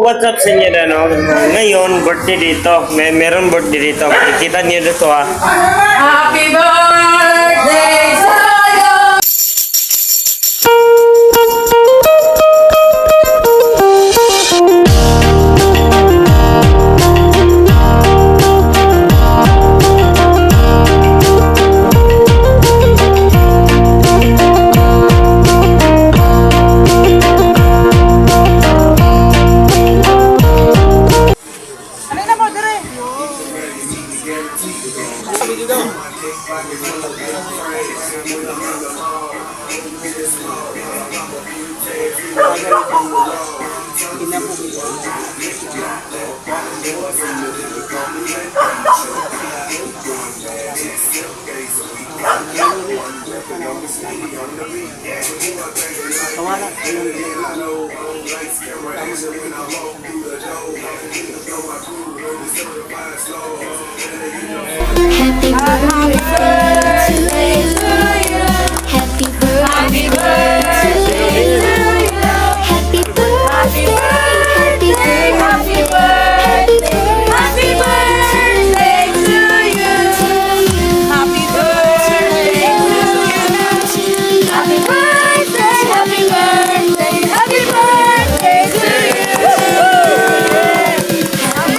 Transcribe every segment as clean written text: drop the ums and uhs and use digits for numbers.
what's up sa inyo na, no? Ngayon, birthday dito. Meron birthday dito. Kita niyo dito, ah. Happy birthday to you. Happy birthday to you. Happy birthday to you. Happy birthday, happy birthday, happy birthday, happy birthday to you. Happy birthday to you. Happy birthday, happy birthday, happy birthday to you. Happy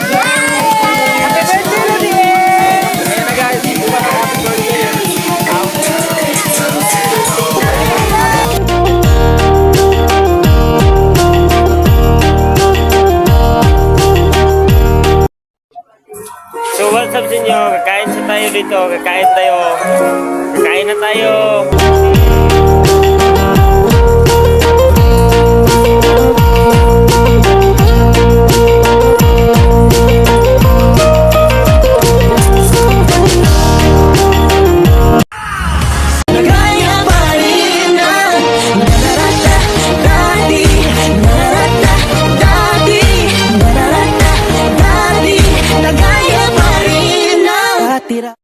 So, what's up sa inyo? Kakain sa tayo dito. Kakain tayo. Kakain na tayo.